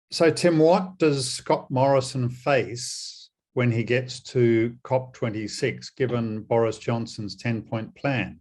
So, Tim, what does Scott Morrison face when he gets to COP26, given Boris Johnson's 10-point plan?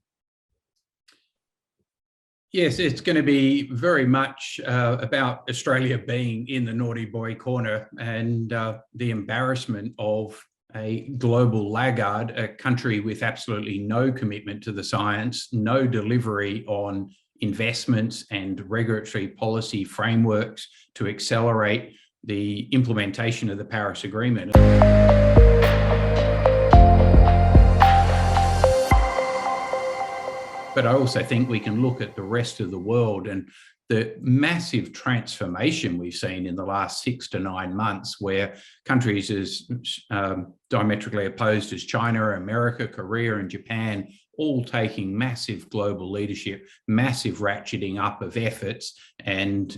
Yes, it's going to be very much about Australia being in the naughty boy corner and the embarrassment of a global laggard, a country with absolutely no commitment to the science, no delivery on investments and regulatory policy frameworks to accelerate the implementation of the Paris Agreement. But I also think we can look at the rest of the world and the massive transformation we've seen in the last 6 to 9 months, where countries as diametrically opposed as China, America, Korea, and Japan, all taking massive global leadership, massive ratcheting up of efforts. And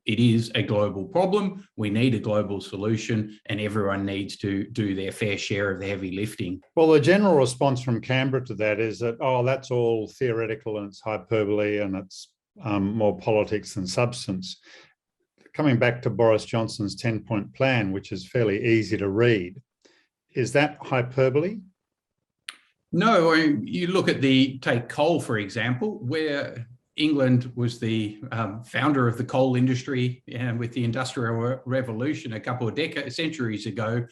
it is a global problem. We need a global solution, and everyone needs to do their fair share of the heavy lifting. Well, the general response from Canberra to that is that, oh, that's all theoretical and it's hyperbole and it's more politics than substance. Coming back to Boris Johnson's 10-point plan, which is fairly easy to read, is that hyperbole? No, you look at take coal, for example, where England was the founder of the coal industry, and with the Industrial Revolution a couple of centuries ago,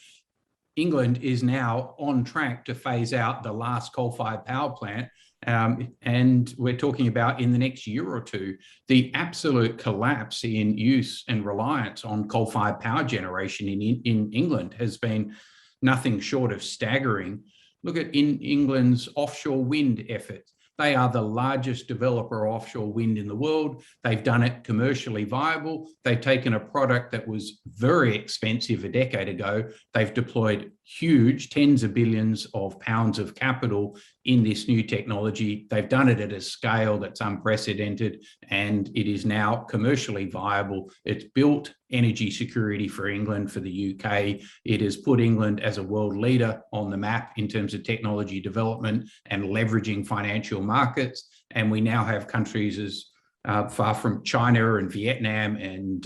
England is now on track to phase out the last coal-fired power plant. And we're talking about in the next year or two, the absolute collapse in use and reliance on coal-fired power generation in England has been nothing short of staggering. Look at England's offshore wind efforts. They are the largest developer of offshore wind in the world. They've done it commercially viable. They've taken a product that was very expensive a decade ago. They've deployed huge tens of billions of pounds of capital in this new technology. They've done it at a scale that's unprecedented, and it is now commercially viable. It's built energy security for England, for the UK. It has put England as a world leader on the map in terms of technology development and leveraging financial markets. And we now have countries as far from China and Vietnam and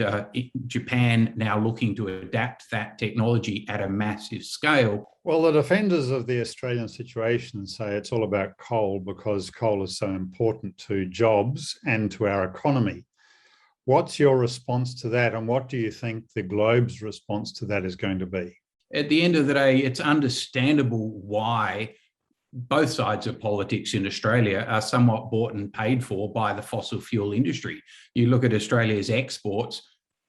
Japan now looking to adapt that technology at a massive scale. Well, the defenders of the Australian situation say it's all about coal because coal is so important to jobs and to our economy. What's your response to that, and what do you think the globe's response to that is going to be? At the end of the day, it's understandable why both sides of politics in Australia are somewhat bought and paid for by the fossil fuel industry. You look at Australia's exports,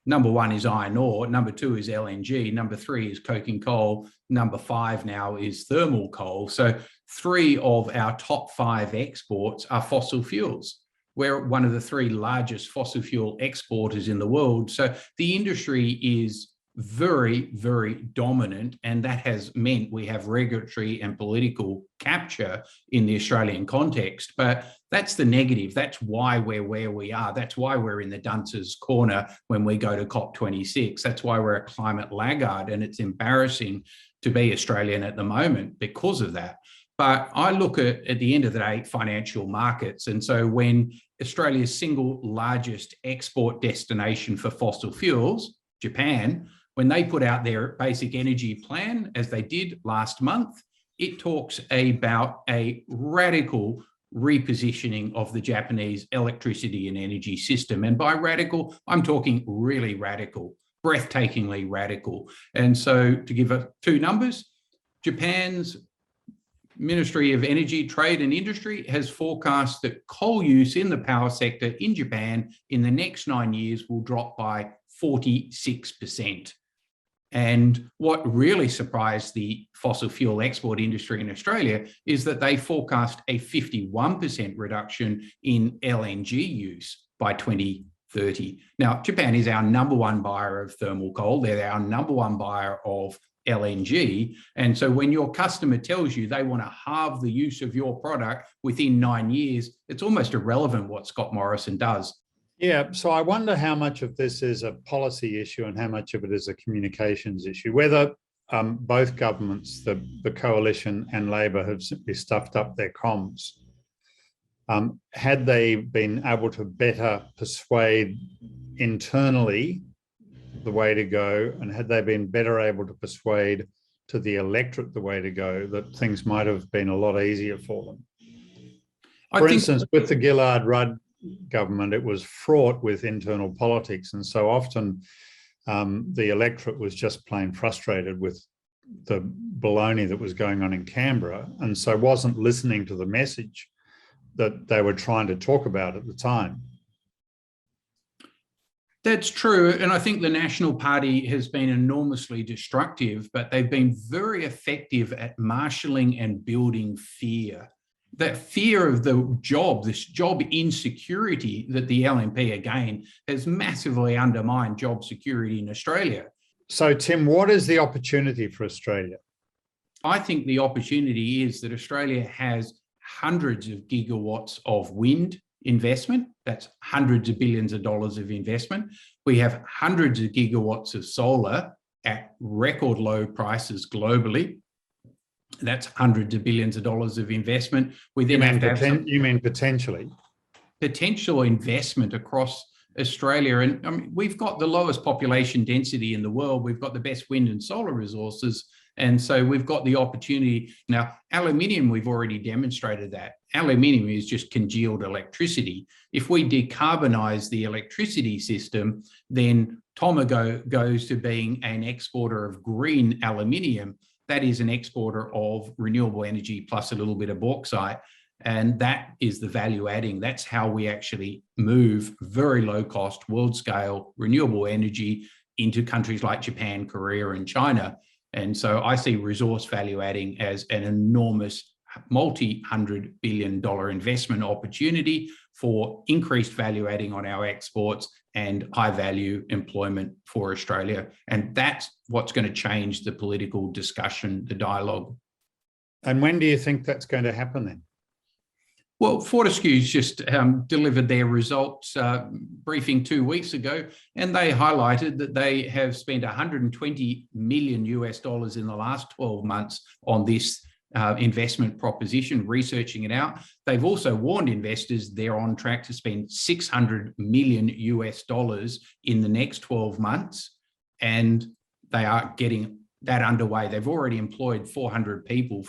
number 1 is iron ore, number 2 is LNG, number 3 is coking coal, number 5 now is thermal coal. So 3 of our top 5 exports are fossil fuels. We're one of the 3 largest fossil fuel exporters in the world. So the industry is very, very dominant, and that has meant we have regulatory and political capture in the Australian context. But that's the negative. That's why we're where we are. That's why we're in the dunce's corner when we go to COP26. That's why we're a climate laggard, and it's embarrassing to be Australian at the moment because of that. But I look at the end of the day, financial markets. And so when Australia's single largest export destination for fossil fuels, Japan, when they put out their basic energy plan, as they did last month, it talks about a radical repositioning of the Japanese electricity and energy system. And by radical, I'm talking really radical, breathtakingly radical. And so to give 2 numbers, Japan's Ministry of Energy, Trade and Industry has forecast that coal use in the power sector in Japan in the next 9 years will drop by 46%. And what really surprised the fossil fuel export industry in Australia is that they forecast a 51% reduction in LNG use by 2030. Now, Japan is our number 1 buyer of thermal coal. They're our number 1 buyer of LNG. And so when your customer tells you they want to halve the use of your product within 9 years, it's almost irrelevant what Scott Morrison does. Yeah, so I wonder how much of this is a policy issue and how much of it is a communications issue, whether both governments, the coalition and Labor, have simply stuffed up their comms. Had they been able to better persuade internally the way to go, and had they been better able to persuade to the electorate the way to go, that things might have been a lot easier for them. For instance, with the Gillard-Rudd government, it was fraught with internal politics, and so often the electorate was just plain frustrated with the baloney that was going on in Canberra, and so wasn't listening to the message that they were trying to talk about at the time. That's true. And I think the National Party has been enormously destructive, but they've been very effective at marshalling and building fear. That fear of the job, this job insecurity that the LNP, again, has massively undermined job security in Australia. So, Tim, what is the opportunity for Australia? I think the opportunity is that Australia has hundreds of gigawatts of wind investment. That's hundreds of billions of dollars of investment. We have hundreds of gigawatts of solar at record low prices globally. That's hundreds of billions of dollars of investment. We then have to have you mean potentially? Potential investment across Australia. And I mean, we've got the lowest population density in the world. We've got the best wind and solar resources. And so we've got the opportunity. Now, aluminium, we've already demonstrated that. Aluminium is just congealed electricity. If we decarbonize the electricity system, then Tomago goes to being an exporter of green aluminium. That is an exporter of renewable energy plus a little bit of bauxite. And that is the value adding. That's how we actually move very low cost, world scale renewable energy into countries like Japan, Korea, and China. And so I see resource value adding as an enormous multi-$100 billion investment opportunity for increased value adding on our exports and high value employment for Australia. And that's what's going to change the political discussion, the dialogue. And when do you think that's going to happen then? Well, Fortescue's just delivered their results briefing 2 weeks ago, and they highlighted that they have spent $120 million in the last 12 months on this investment proposition, researching it out. They've also warned investors they're on track to spend $600 million in the next 12 months, and they are getting that underway. They've already employed 400 people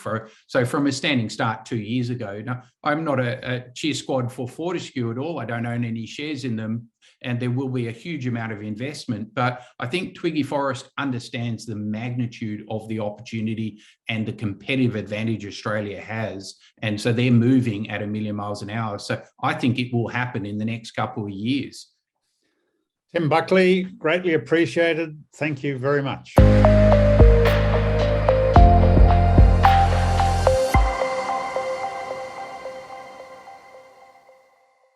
so from a standing start 2 years ago. Now, I'm not a cheer squad for Fortescue at all. I don't own any shares in them, and there will be a huge amount of investment. But I think Twiggy Forrest understands the magnitude of the opportunity and the competitive advantage Australia has. And so they're moving at 1,000,000 miles an hour. So I think it will happen in the next couple of years. Tim Buckley, greatly appreciated. Thank you very much.